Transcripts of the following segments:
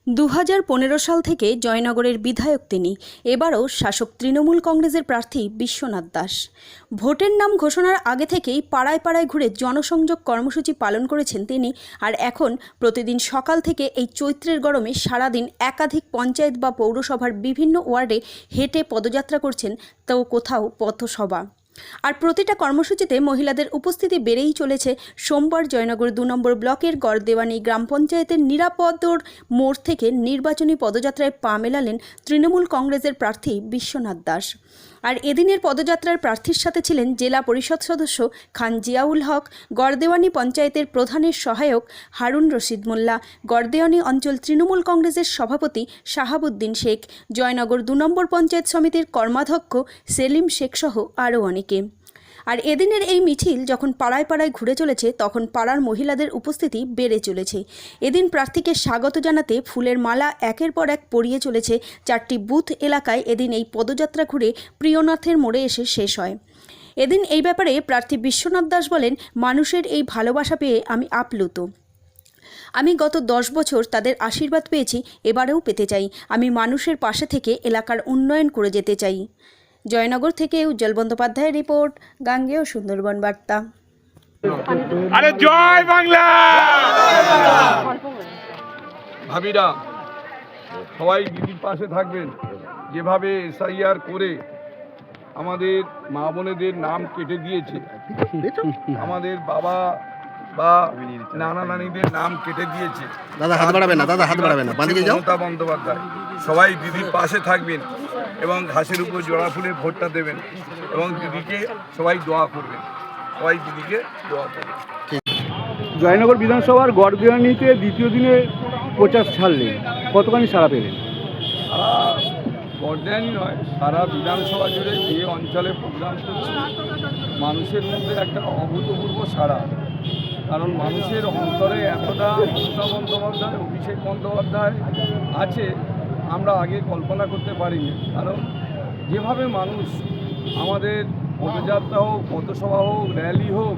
2015 সাল থেকে জয়নগরের বিধায়ক তিনি। এবারও শাসক তৃণমূল কংগ্রেসের প্রার্থী বিশ্বনাথ দাস। ভোটের নাম ঘোষণার আগে থেকেই পাড়ায় পাড়ায় ঘুরে জনসংযোগ কর্মসূচি পালন করেছেন তিনি। আর এখন প্রতিদিন সকাল থেকে এই চৈত্রের গরমে সারাদিন একাধিক পঞ্চায়েত বা পৌরসভার বিভিন্ন ওয়ার্ডে হেঁটে পদযাত্রা করছেন, তো কোথাও পথসভা। আর প্রতিটা কর্মসূচিতে মহিলাদের উপস্থিতি বেড়েই চলেছে। সোমবার জয়নগর 2 নম্বর ব্লকের গড়দেওয়ানি গ্রাম পঞ্চায়েতের নিরাপদর মোড় থেকে নির্বাচনী পদযাত্রায় পা মেলালেন তৃণমূল কংগ্রেসের প্রার্থী বিশ্বনাথ দাস। আর এদিনের পদযাত্রার প্রার্থীর সাথে ছিলেন জেলা পরিষদ সদস্য খান জিয়াউল হক, গড়দেওয়ানি পঞ্চায়েতের প্রধানের সহায়ক হারুন রশিদ মোল্লা, গড়দেওয়ানি অঞ্চল তৃণমূল কংগ্রেসের সভাপতি শাহাবুদ্দিন শেখ, জয়নগর 2 নম্বর পঞ্চায়েত সমিতির কর্মাধ্যক্ষ সেলিম শেখ সহ আরও অনেকে। আর এদিনের এই মিছিল যখন পাড়ায় পাড়ায় ঘুরে চলেছে, তখন পাড়ার মহিলাদের উপস্থিতি বেড়ে চলেছে। এদিন প্রার্থীকে স্বাগত জানাতে ফুলের মালা একের পর এক পরিয়ে চলেছে। 4টি বুথ এলাকায় এদিন এই পদযাত্রা ঘুরে প্রিয়নাথের মোড়ে এসে শেষ হয়। এদিন এই ব্যাপারে প্রার্থী বিশ্বনাথ দাস বলেন, মানুষের এই ভালোবাসা পেয়ে আমি আপ্লুত। আমি গত 10 বছর তাদের আশীর্বাদ পেয়েছি, এবারেও পেতে চাই। আমি মানুষের পাশে থেকে এলাকার উন্নয়ন করে যেতে চাই। জয়নগর থেকে উজ্জ্বল বন্দ্যোপাধ্যায়ের রিপোর্ট, গাঙ্গেয় সুন্দরবন বার্তা। আরে জয় বাংলা। ভাবিরা সবাই দিদির পাশে থাকবেন। যেভাবে এসআইআর করে আমাদের মা বোনেদের নাম কেটে দিয়েছে, আমাদের বাবা বা নানা নানিদের নাম কেটে দিয়েছে, মমতা বন্দ্যোপাধ্যায় সবাই দিদির পাশে থাকবেন এবং ঘাসের উপর জোড়া ফুলে ভোটটা দেবেন এবং দিদিকে সবাই দোয়া করবেন, সবাই দিদিকে দোয়া করবেন। জয়নগর বিধানসভার গড়দেওয়ানিতে দ্বিতীয় দিনে প্রচার ছাড়লেন, কতখানি সাড়া পেলেন? সারা গড়দেওয়ানি নয়, সারা বিধানসভা জুড়ে যে অঞ্চলে প্রোগ্রাম করছে মানুষের মধ্যে একটা অভূতপূর্ব সাড়া। কারণ মানুষের অন্তরে এতটা মমতা বন্দ্যোপাধ্যায়, অভিষেক বন্দ্যোপাধ্যায় আছে আমরা আগে কল্পনা করতে পারিনি। কারণ যেভাবে মানুষ আমাদের পদযাত্রা হোক, পথসভা হোক, র্যালি হোক,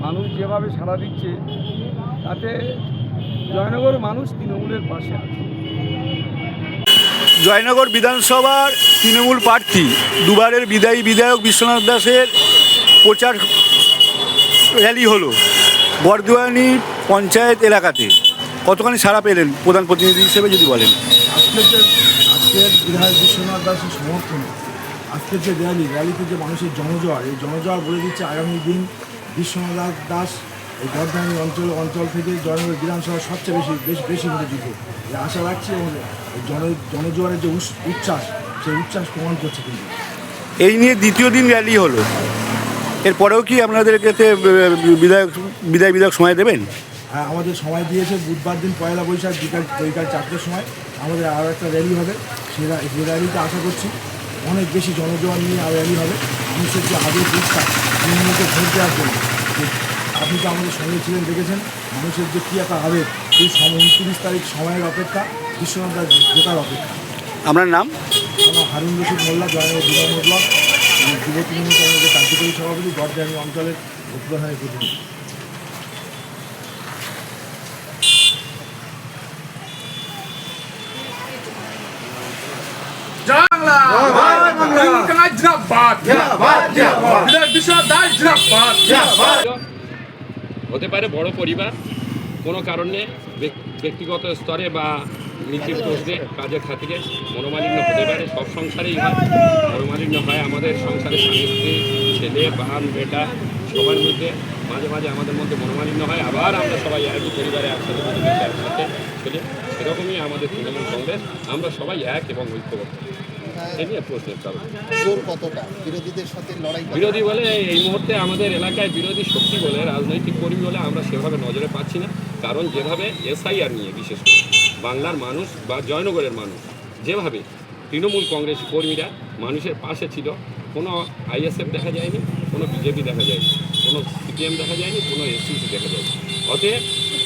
মানুষ যেভাবে সাড়া দিচ্ছে, তাতে জয়নগর মানুষ তৃণমূলের পাশে আছে। জয়নগর বিধানসভার তৃণমূল প্রার্থী দুবারের বিদায়ী বিধায়ক বিশ্বনাথ দাসের প্রচার র্যালি হলো গড়দেওয়ানি পঞ্চায়েত এলাকাতে, কতখানি সাড়া পেলেন প্রধান প্রতিনিধি হিসেবে যদি বলেন? আজকের বিধায়ক বিশ্বনাথ দাসের সমর্থনে আজকের যে র্যালিতে যে মানুষের জনজোয়ার, এই জনজোয়ার বলে দিচ্ছে আগামী দিন বিশ্বনাথ দাস এই গড়দেওয়ানি অঞ্চল থেকে জয়নগর বিধানসভার সবচেয়ে বেশি ভোটে জিতবে আশা রাখছি। এবং জনজোয়ারের যে উচ্ছ্বাস, সেই উচ্ছ্বাস প্রমাণ করছে। কিন্তু এই নিয়ে দ্বিতীয় দিন র্যালি হলো, এরপরেও কি আপনাদের কাছে বিধায়ক সময় দেবেন? হ্যাঁ, আমাদের সময় দিয়েছে। বুধবার দিন 1 বৈশাখ বিকাল 4টার সময় আমাদের আরও একটা র্যালি হবে। সেই র্যালিতে আশা করছি অনেক বেশি জনজোয়ার নিয়ে আর র্যালি হবে। মানুষের যে আগে ইচ্ছা তৃণমূলকে ভোট দেওয়ার জন্য, আপনি তো আমাদের সঙ্গে ছিলেন, দেখেছেন মানুষের যে কী একটা আবেগ। এই 29 তারিখ সময়ের অপেক্ষা, বিশ্বনাথ দাস জেতার অপেক্ষা। আপনার নাম? আমার হারুন রশিদ মোল্লা, জয়নগর 2 নম্বর ব্লক যুব তৃণমূল কংগ্রেসের কার্যকরী সভাপতি, গড়দেওয়ানি অঞ্চলের প্রধানের প্রতিনিধি। হতে পারে বড় পরিবার, কোনো কারণে ব্যক্তিগত স্তরে বা নীতির দোষে কাজের খাতিরে মনোমালিন্য হতে পারে। সব সংসারেই হয়, মনোমালিন্য হয়। আমাদের সংসারে স্বামী স্ত্রী, ছেলে বান বেটা সবার মধ্যে মাঝে মাঝে আমাদের মধ্যে মনোমালিন্য হয়। আবার আমরা সবাই একই পরিবারে একসাথে একসাথে চলি। সেরকমই আমাদের তৃণমূল কংগ্রেস, আমরা সবাই এক এবং ঐক্যবদ্ধ। এই নিয়ে প্রশ্নের কারণ বিরোধী বলে এই মুহূর্তে আমাদের এলাকায় বিরোধী শক্তি বলে, রাজনৈতিক কর্মী বলে আমরা সেভাবে নজরে পাচ্ছি না। কারণ যেভাবে এসআইআর নিয়ে বিশেষ করে বাংলার মানুষ বা জয়নগরের মানুষ যেভাবে তৃণমূল কংগ্রেস কর্মীরা মানুষের পাশে ছিল, কোনো আইএসএফ দেখা যায়নি, কোনো বিজেপি দেখা যায়নি, কোনো সিপিএম দেখা যায়নি, কোনো এসসিসি দেখা যায়নি। অতএব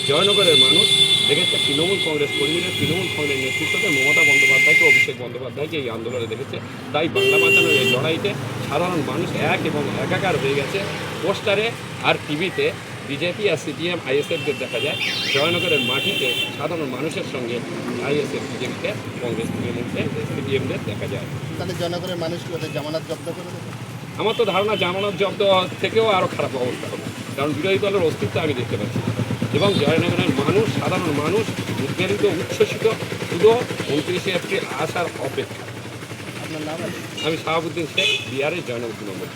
জয়নগরের মানুষ দেখেছে তৃণমূল কংগ্রেস কর্মীরা তৃণমূল কংগ্রেস নেতৃত্বে মমতা বন্দ্যোপাধ্যায়কে, অভিষেক বন্দ্যোপাধ্যায়কে এই আন্দোলনে দেখেছে। তাই বাংলা বাঁচানোর এই লড়াইতে সাধারণ মানুষ এক এবং একাকার হয়ে গেছে। পোস্টারে আর টিভিতে বিজেপি আর সিপিএম আইএসএফদের দেখা যায়। জয়নগরের মাটিতে সাধারণ মানুষের সঙ্গে আইএসএফ বিজেপিকে, কংগ্রেস তৃণমূলকে, সিপিএমদের দেখা যায়। তাহলে জনগণের মানুষ কি ওদের জামানত জব্দ করে দেবে? আমার তো ধারণা জামানত জব্দ থেকেও আরও খারাপ অবস্থা হবে, কারণ বিরোধী দলের অস্তিত্ব আমি দেখতে পাচ্ছি না। এবং জয়নগরের মানুষ, সাধারণ মানুষ উদ্বেলিত, উচ্ছ্বসিত, শুধু 29শে এপ্রিল আসার অপেক্ষা। আপনার নাম? আমি শাহাবুদ্দিন শেখ, বিহারের জয়নগর তৃণমূল।